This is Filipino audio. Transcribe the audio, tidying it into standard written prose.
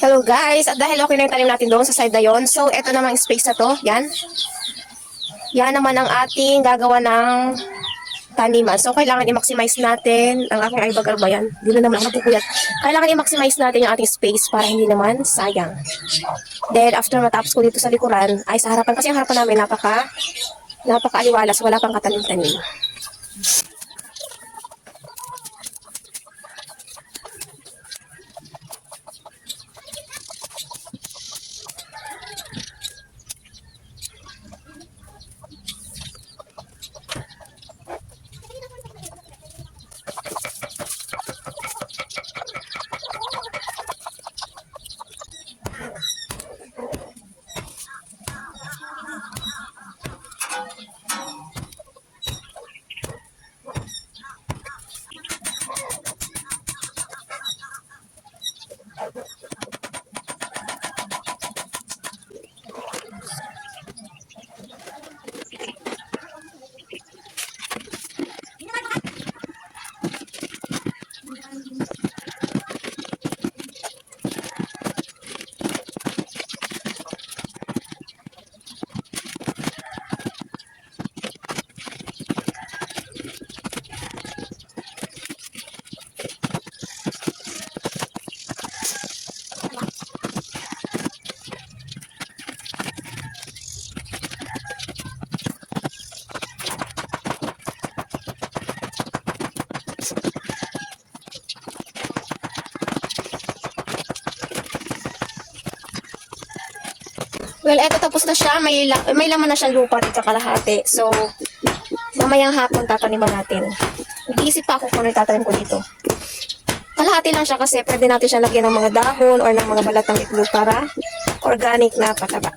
Hello guys, at dahil okay na yung tanim natin doon sa side na yon, so eto namang space na to, yan. Yan naman ang ating gagawa ng taniman. So kailangan i-maximize natin, ang aking eyebag ba yan? Hindi na naman ako magpupuyat. Kailangan i-maximize natin yung ating space para hindi naman sayang. Then after matapos ko dito sa likuran, ay sa harapan, kasi ang harapan namin napaka-aliwalas, wala pang katanim-tanim. Well, eto tapos na siya. May laman na siyang lupa dito kalahati. So, mamayang hapon tataniman natin. Nag-iisip pa ako kung ano tatanim ko dito. Kalahati lang siya kasi pwede natin siya lagyan ng mga dahon or ng mga balat ng itlog para organic na pataba.